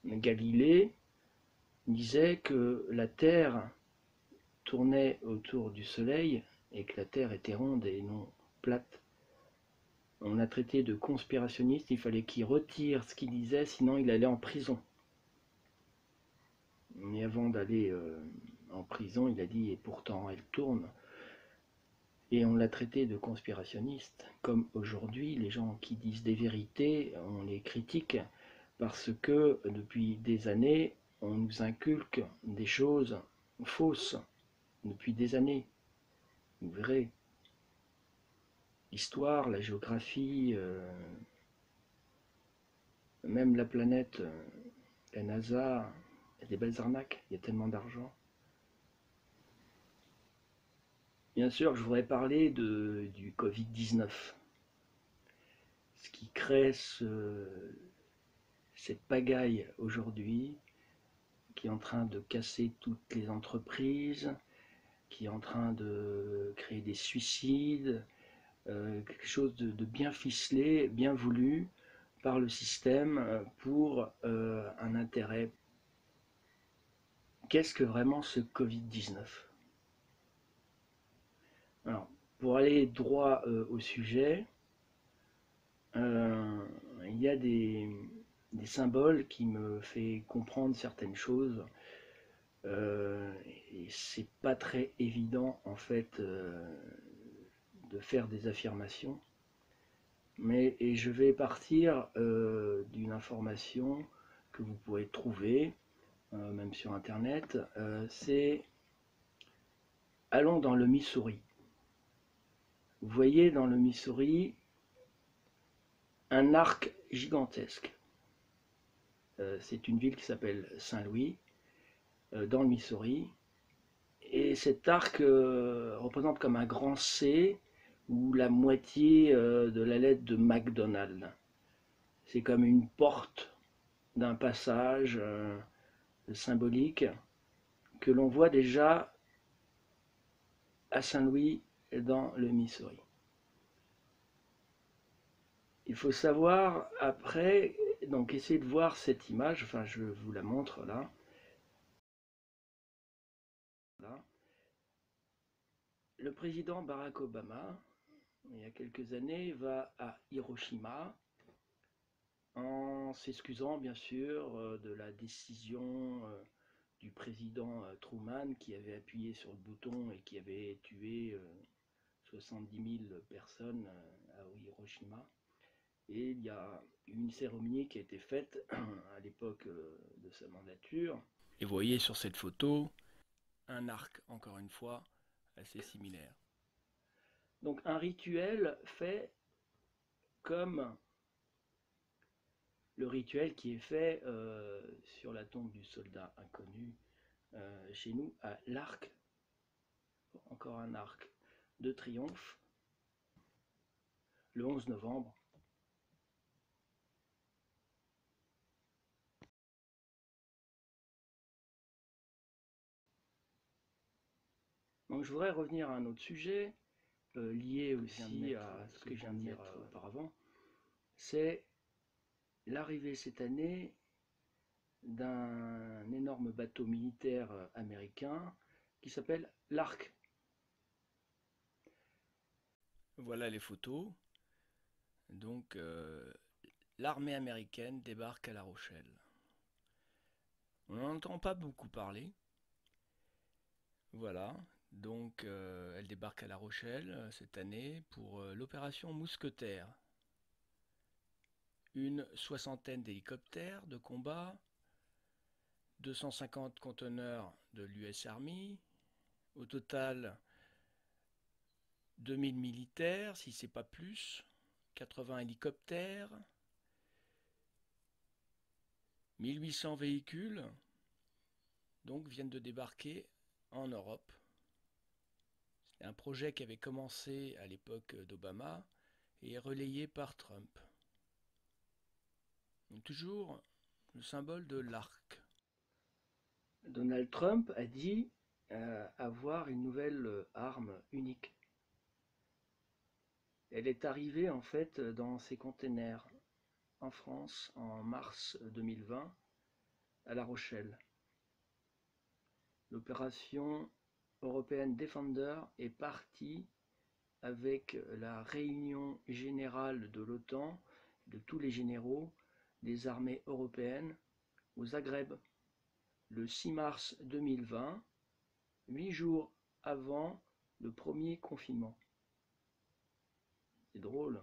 Galilée disait que la Terre tournait autour du Soleil et que la Terre était ronde et non plate. On l'a traité de conspirationniste, il fallait qu'il retire ce qu'il disait, sinon il allait en prison. Mais avant d'aller en prison, il a dit « et pourtant elle tourne ». Et on l'a traité de conspirationniste, comme aujourd'hui, les gens qui disent des vérités, on les critique parce que depuis des années, on nous inculque des choses fausses, depuis des années. Vous verrez, l'histoire, la géographie, même la planète, la NASA, il y a des belles arnaques, il y a tellement d'argent. Bien sûr, je voudrais parler du Covid-19, ce qui crée cette pagaille aujourd'hui, qui est en train de casser toutes les entreprises, qui est en train de créer des suicides, quelque chose de bien ficelé, bien voulu par le système pour un intérêt. Qu'est-ce que vraiment ce Covid-19 ? Alors, pour aller droit au sujet, il y a des symboles qui me font comprendre certaines choses. Et c'est pas très évident en fait de faire des affirmations. Mais et je vais partir d'une information que vous pourrez trouver, même sur internet, c'est allons dans le Missouri. Vous voyez dans le Missouri un arc gigantesque. C'est une ville qui s'appelle Saint-Louis, dans le Missouri. Et cet arc représente comme un grand C ou la moitié de la lettre de McDonald's. C'est comme une porte d'un passage symbolique que l'on voit déjà à Saint-Louis dans le Missouri. Il faut savoir après, donc essayez de voir cette image, enfin je vous la montre là. Le président Barack Obama, il y a quelques années, va à Hiroshima en s'excusant bien sûr de la décision du président Truman qui avait appuyé sur le bouton et qui avait tué 70 000 personnes à Hiroshima. Et il y a une cérémonie qui a été faite à l'époque de sa mandature. Et vous voyez sur cette photo un arc, encore une fois, assez similaire. Donc un rituel fait comme le rituel qui est fait sur la tombe du soldat inconnu chez nous à l'arc, encore un arc de triomphe, le 11 novembre. Donc je voudrais revenir à un autre sujet, lié aussi à ce que je viens de dire auparavant, c'est l'arrivée cette année d'un énorme bateau militaire américain qui s'appelle l'Ark. Voilà les photos. Donc l'armée américaine débarque à La Rochelle. On n'en entend pas beaucoup parler. Voilà, donc elle débarque à La Rochelle cette année pour l'opération Mousquetaire. Une soixantaine d'hélicoptères de combat, 250 conteneurs de l'US Army, au total 2000 militaires, si c'est pas plus, 80 hélicoptères, 1800 véhicules, donc viennent de débarquer en Europe. C'est un projet qui avait commencé à l'époque d'Obama et est relayé par Trump. Donc, toujours le symbole de l'arc. Donald Trump a dit avoir une nouvelle arme unique. Elle est arrivée en fait dans ses containers en France en mars 2020 à La Rochelle. L'opération européenne Defender est partie avec la réunion générale de l'OTAN, de tous les généraux des armées européennes au Zagreb, le 6 mars 2020, 8 jours avant le premier confinement. C'est drôle.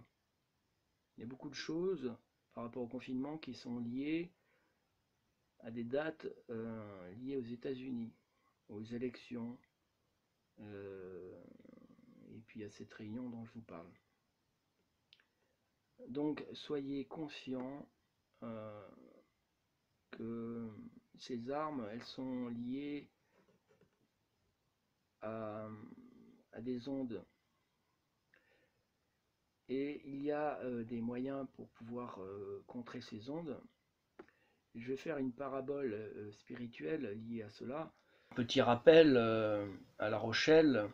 Il y a beaucoup de choses par rapport au confinement qui sont liées à des dates liées aux États-Unis, aux élections, et puis à cette réunion dont je vous parle. Donc soyez conscients que ces armes, elles sont liées à des ondes. Et il y a des moyens pour pouvoir contrer ces ondes. Je vais faire une parabole spirituelle liée à cela. Petit rappel, à La Rochelle,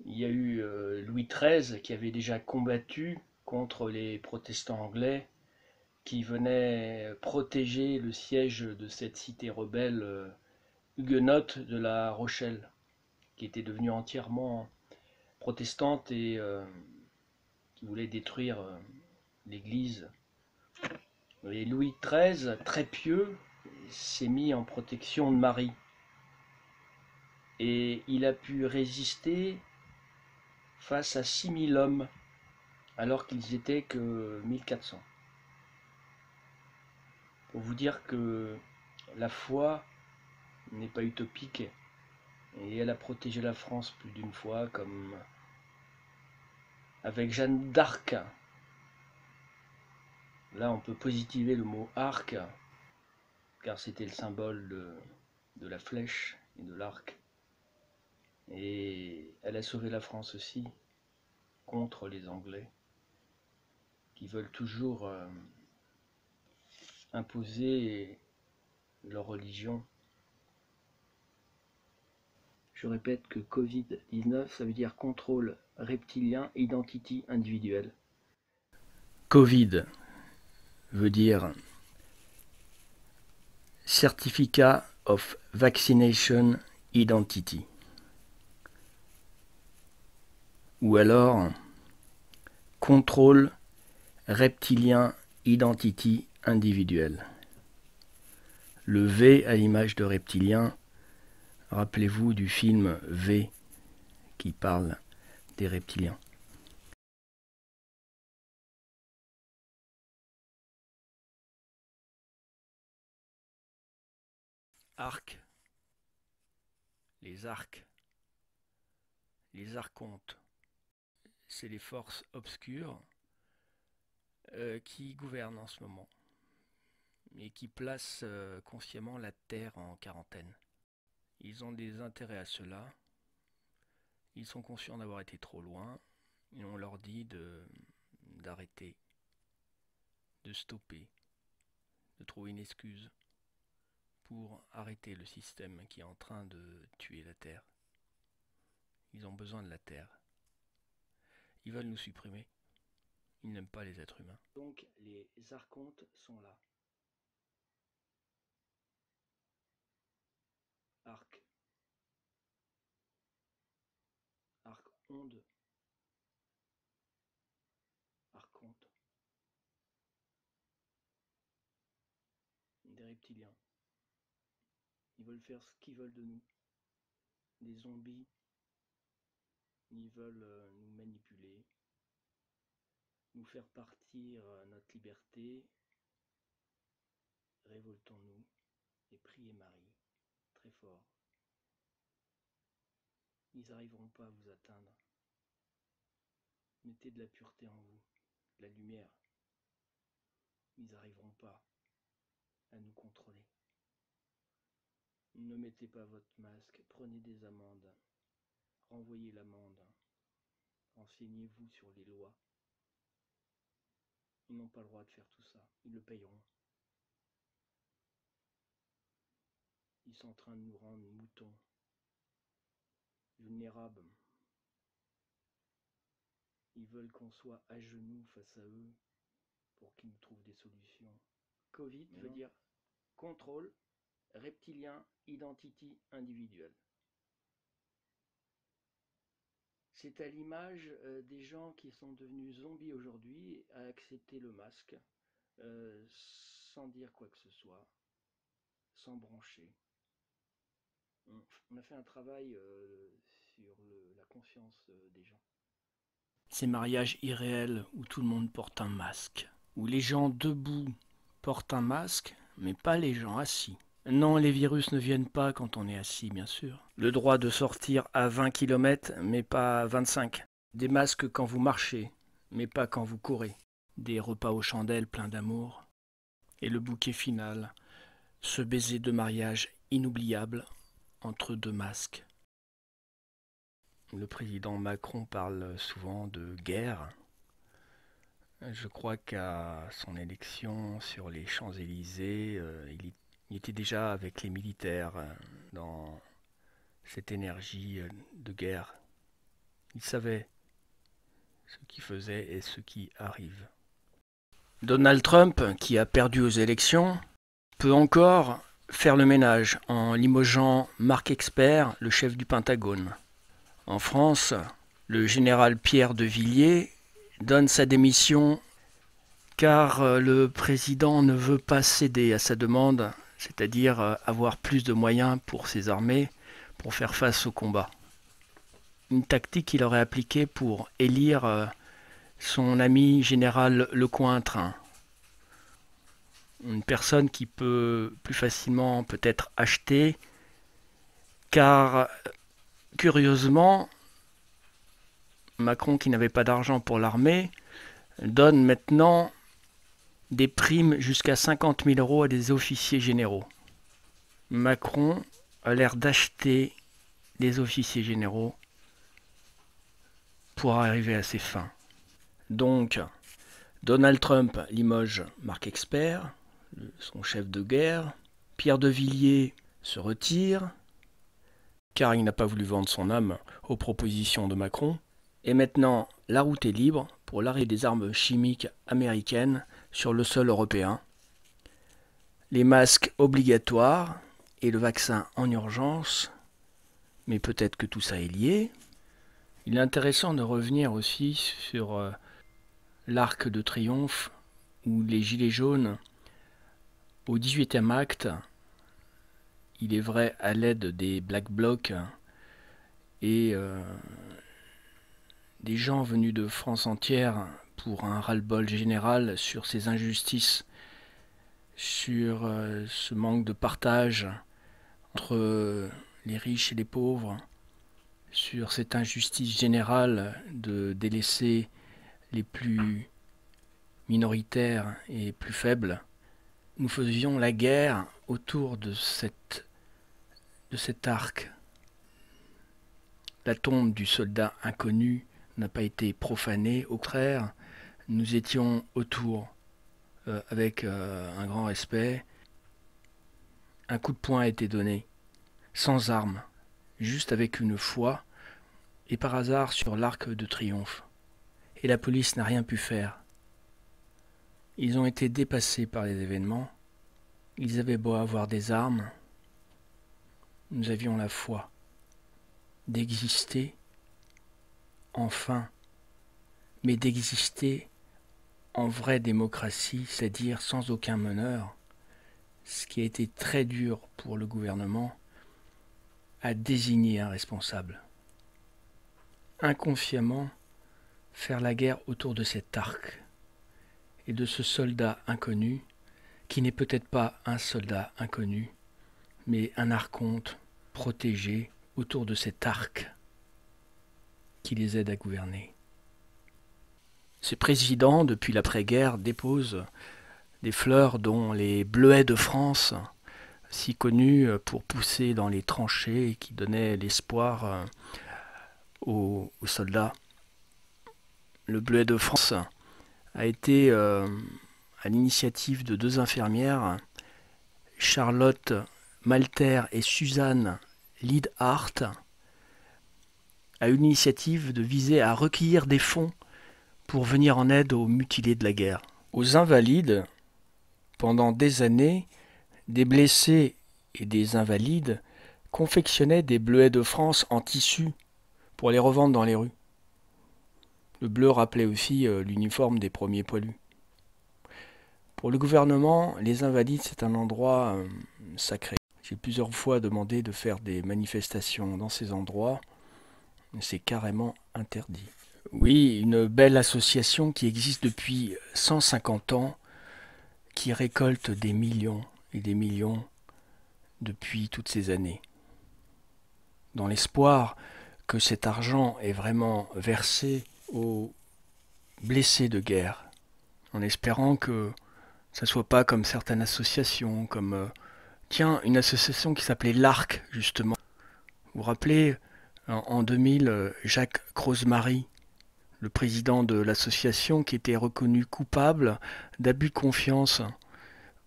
il y a eu Louis XIII qui avait déjà combattu contre les protestants anglais qui venaient protéger le siège de cette cité rebelle huguenote de La Rochelle, qui était devenue entièrement protestante et qui voulait détruire l'église. Et Louis XIII, très pieux, s'est mis en protection de Marie. Et il a pu résister face à 6000 hommes, alors qu'ils étaient que 1400. Pour vous dire que la foi n'est pas utopique, et elle a protégé la France plus d'une fois, comme avec Jeanne d'Arc. Là, on peut positiver le mot arc, car c'était le symbole de la flèche et de l'arc. Et elle a sauvé la France aussi contre les Anglais qui veulent toujours imposer leur religion. Je répète que Covid-19, ça veut dire contrôle reptilien, identity individuelle. Covid veut dire Certificate of Vaccination Identity. Ou alors contrôle reptilien identity individuel. Le V à l'image de reptilien, rappelez-vous du film V qui parle des reptiliens. Arc, les arcs, les archontes, c'est les forces obscures qui gouvernent en ce moment et qui placent consciemment la Terre en quarantaine. Ils ont des intérêts à cela, ils sont conscients d'avoir été trop loin, et on leur dit d'arrêter, de stopper, de trouver une excuse pour arrêter le système qui est en train de tuer la Terre. Ils ont besoin de la Terre. Ils veulent nous supprimer. Ils n'aiment pas les êtres humains. Donc les archontes sont là. Arc. Arc-onde. Archonte. Des reptiliens. Ils veulent faire ce qu'ils veulent de nous. Des zombies. Ils veulent nous manipuler. Nous faire partir notre liberté. Révoltons-nous et priez Marie très fort. Ils n'arriveront pas à vous atteindre. Mettez de la pureté en vous, de la lumière. Ils n'arriveront pas à nous contrôler. Ne mettez pas votre masque, prenez des amendes, renvoyez l'amende, renseignez-vous sur les lois. Ils n'ont pas le droit de faire tout ça, ils le payeront. Ils sont en train de nous rendre moutons, vulnérables. Ils veulent qu'on soit à genoux face à eux pour qu'ils nous trouvent des solutions. Covid veut dire contrôle, reptilien, identity, individuel. C'est à l'image des gens qui sont devenus zombies aujourd'hui à accepter le masque sans dire quoi que ce soit, sans broncher. On a fait un travail sur la conscience des gens. Ces mariages irréels où tout le monde porte un masque, où les gens debout portent un masque, mais pas les gens assis. Non, les virus ne viennent pas quand on est assis, bien sûr. Le droit de sortir à 20 km, mais pas à 25. Des masques quand vous marchez, mais pas quand vous courez. Des repas aux chandelles pleins d'amour. Et le bouquet final, ce baiser de mariage inoubliable entre deux masques. Le président Macron parle souvent de guerre. Je crois qu'à son élection sur les Champs-Élysées, il était déjà avec les militaires dans cette énergie de guerre. Il savait ce qui faisait et ce qui arrive. Donald Trump, qui a perdu aux élections, peut encore faire le ménage en limogeant Marc Expert, le chef du Pentagone. En France, le général Pierre de Villiers donne sa démission car le président ne veut pas céder à sa demande, c'est-à-dire avoir plus de moyens pour ses armées pour faire face au combat. Une tactique qu'il aurait appliquée pour élire son ami général Lecointre, une personne qui peut plus facilement peut-être acheter, car curieusement, Macron, qui n'avait pas d'argent pour l'armée, donne maintenant des primes jusqu'à 50 000 € à des officiers généraux. Macron a l'air d'acheter des officiers généraux pour arriver à ses fins. Donc, Donald Trump limoge Marc Expert, son chef de guerre. Pierre de Villiers se retire, car il n'a pas voulu vendre son âme aux propositions de Macron. Et maintenant, la route est libre pour l'arrêt des armes chimiques américaines sur le sol européen. Les masques obligatoires et le vaccin en urgence, mais peut-être que tout ça est lié. Il est intéressant de revenir aussi sur l'Arc de Triomphe, où les Gilets jaunes, au 18e acte, il est vrai à l'aide des Black Blocs et des gens venus de France entière pour un ras-le-bol général sur ces injustices, sur ce manque de partage entre les riches et les pauvres, sur cette injustice générale de délaisser les plus minoritaires et plus faibles. Nous faisions la guerre autour de cet arc. La tombe du soldat inconnu n'a pas été profanée, au contraire, nous étions autour avec un grand respect. Un coup de poing a été donné, sans armes, juste avec une foi, et par hasard sur l'Arc de Triomphe. Et la police n'a rien pu faire. Ils ont été dépassés par les événements. Ils avaient beau avoir des armes, nous avions la foi d'exister, enfin, mais d'exister en vraie démocratie, c'est-à-dire sans aucun meneur, ce qui a été très dur pour le gouvernement, à désigner un responsable. Inconsciemment, faire la guerre autour de cet arc et de ce soldat inconnu, qui n'est peut-être pas un soldat inconnu, mais un archonte protégé autour de cet arc qui les aide à gouverner. Ces présidents, depuis l'après-guerre, déposent des fleurs dont les bleuets de France, si connus pour pousser dans les tranchées et qui donnaient l'espoir aux soldats. Le bleuet de France a été, à l'initiative de deux infirmières, Charlotte Malter et Suzanne Lidhart, a eu l'initiative de viser à recueillir des fonds pour venir en aide aux mutilés de la guerre. Aux invalides, pendant des années, des blessés et des invalides confectionnaient des bleuets de France en tissu pour les revendre dans les rues. Le bleu rappelait aussi l'uniforme des premiers poilus. Pour le gouvernement, les Invalides, c'est un endroit sacré. J'ai plusieurs fois demandé de faire des manifestations dans ces endroits, mais c'est carrément interdit. Oui, une belle association qui existe depuis 150 ans, qui récolte des millions et des millions depuis toutes ces années. Dans l'espoir que cet argent est vraiment versé aux blessés de guerre, en espérant que ça soit pas comme certaines associations, comme une association qui s'appelait l'Arc, justement. Vous vous rappelez, en 2000, Jacques Crozemary, le président de l'association qui était reconnu coupable d'abus de confiance.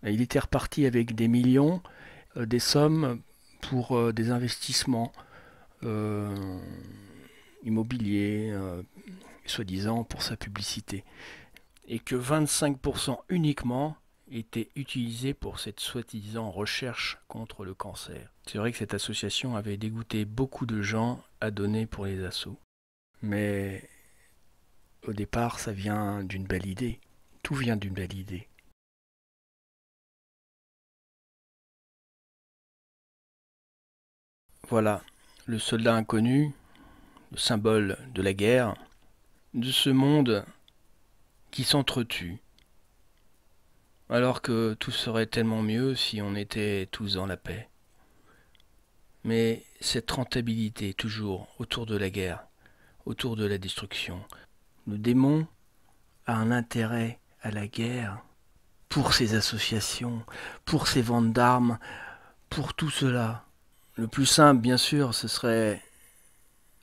Il était reparti avec des millions, des sommes pour des investissements immobiliers, soi-disant pour sa publicité. Et que 25% uniquement étaient utilisés pour cette soi-disant recherche contre le cancer. C'est vrai que cette association avait dégoûté beaucoup de gens à donner pour les assos. Mais au départ, ça vient d'une belle idée. Tout vient d'une belle idée. Voilà, le soldat inconnu, le symbole de la guerre, de ce monde qui s'entretue. Alors que tout serait tellement mieux si on était tous dans la paix. Mais cette rentabilité toujours autour de la guerre, autour de la destruction. Le démon a un intérêt à la guerre pour ses associations, pour ses ventes d'armes, pour tout cela. Le plus simple, bien sûr, ce serait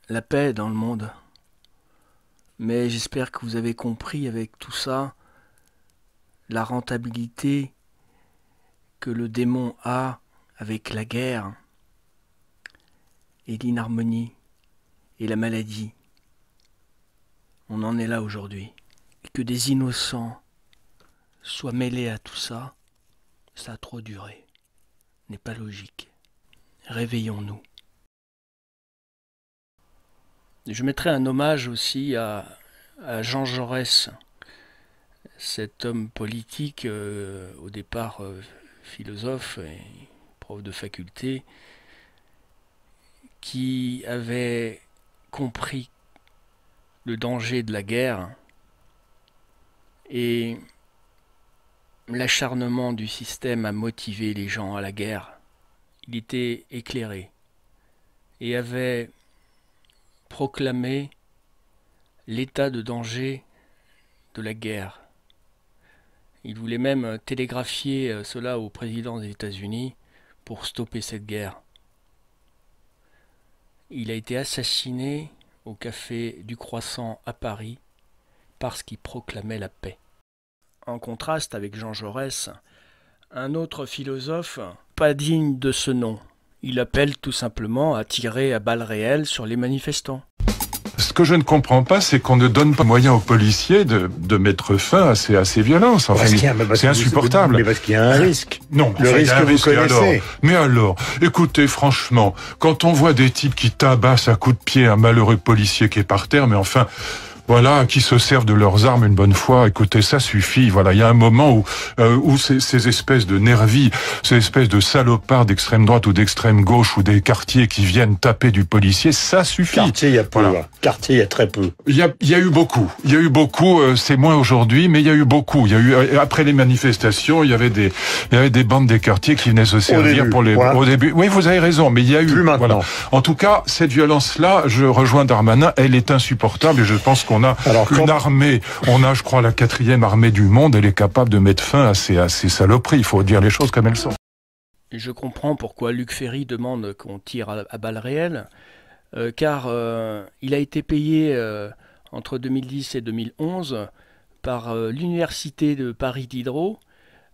la paix dans le monde. Mais j'espère que vous avez compris avec tout ça la rentabilité que le démon a avec la guerre et l'inharmonie et la maladie. On en est là aujourd'hui. Et que des innocents soient mêlés à tout ça, ça a trop duré. N'est pas logique. Réveillons-nous. Je mettrai un hommage aussi à Jean Jaurès, cet homme politique, au départ philosophe et prof de faculté, qui avait compris le danger de la guerre et l'acharnement du système à motiver les gens à la guerre. Il était éclairé et avait proclamé l'état de danger de la guerre. Il voulait même télégraphier cela au président des États-Unis pour stopper cette guerre. Il a été assassiné au café du Croissant à Paris parce qu'il proclamait la paix. En contraste avec Jean Jaurès, un autre philosophe pas digne de ce nom. Il appelle tout simplement à tirer à balles réelles sur les manifestants. Ce que je ne comprends pas, c'est qu'on ne donne pas moyen aux policiers de mettre fin à ces violences. Enfin, c'est insupportable. Mais parce qu'il y a un risque. Non, le risque que vous connaissez. Mais alors, écoutez, franchement, quand on voit des types qui tabassent à coups de pied un malheureux policier qui est par terre, mais enfin... Voilà, qui se servent de leurs armes une bonne fois. Écoutez, ça suffit. Voilà, il y a un moment où ces espèces de nervis, ces espèces de salopards d'extrême droite ou d'extrême gauche ou des quartiers qui viennent taper du policier, ça suffit. Quartier, il y a peu. Voilà. Quartier, il y a très peu. Il y a eu beaucoup. Il y a eu beaucoup. C'est moins aujourd'hui, mais il y a eu beaucoup. Il y a eu après les manifestations, il y avait des bandes des quartiers qui venaient se servir au début. Oui, vous avez raison, mais il y a eu. Plus maintenant. Voilà. En tout cas, cette violence-là, je rejoins Darmanin, elle est insupportable et je pense qu'on a une armée, je crois, la 4e armée du monde, elle est capable de mettre fin à ces saloperies. Il faut dire les choses comme elles sont. Je comprends pourquoi Luc Ferry demande qu'on tire à balles réelles, car il a été payé entre 2010 et 2011 par l'université de Paris Diderot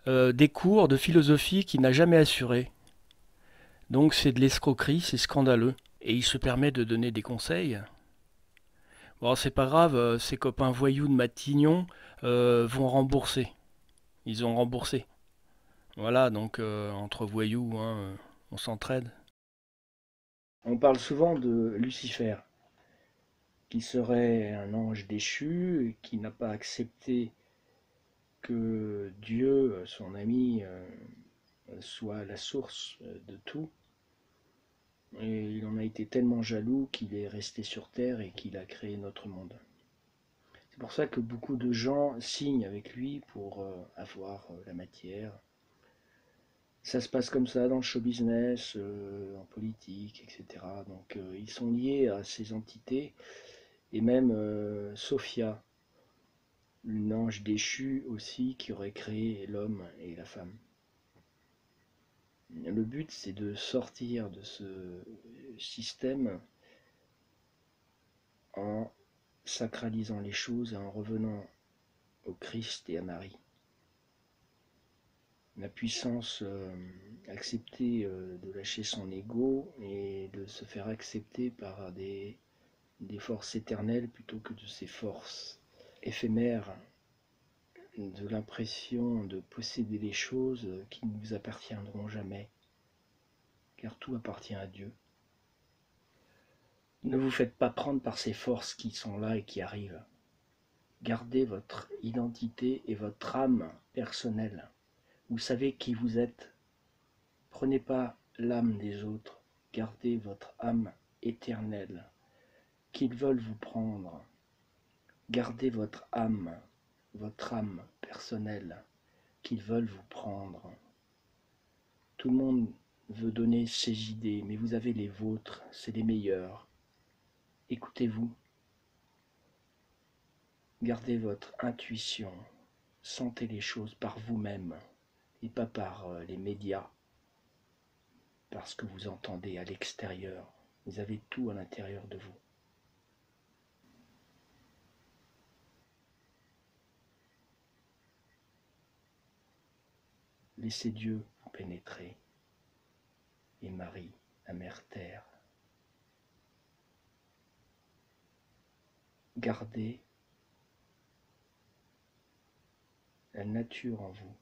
des cours de philosophie qu'il n'a jamais assurés. Donc c'est de l'escroquerie, c'est scandaleux. Et il se permet de donner des conseils. Bon, c'est pas grave, ses copains voyous de Matignon vont rembourser. Ils ont remboursé. Voilà, donc entre voyous, hein, on s'entraide. On parle souvent de Lucifer, qui serait un ange déchu, qui n'a pas accepté que Dieu, son ami, soit la source de tout. Et il en a été tellement jaloux qu'il est resté sur Terre et qu'il a créé notre monde. C'est pour ça que beaucoup de gens signent avec lui pour avoir la matière. Ça se passe comme ça dans le show business, en politique, etc. Donc ils sont liés à ces entités. Et même Sophia, une ange déchue aussi, qui aurait créé l'homme et la femme. Le but, c'est de sortir de ce système en sacralisant les choses et en revenant au Christ et à Marie. La puissance, accepter de lâcher son ego et de se faire accepter par des forces éternelles plutôt que de ces forces éphémères, de l'impression de posséder des choses qui ne vous appartiendront jamais, car tout appartient à Dieu. Ne vous faites pas prendre par ces forces qui sont là et qui arrivent. Gardez votre identité et votre âme personnelle. Vous savez qui vous êtes. Prenez pas l'âme des autres, gardez votre âme éternelle. Qu'ils veulent vous prendre, gardez votre âme personnelle, qu'ils veulent vous prendre. Tout le monde veut donner ses idées, mais vous avez les vôtres, c'est les meilleures. Écoutez-vous, gardez votre intuition, sentez les choses par vous-même et pas par les médias, parce que vous entendez à l'extérieur. Vous avez tout à l'intérieur de vous. Laissez Dieu vous pénétrer, et Marie, la mère terre. Gardez la nature en vous.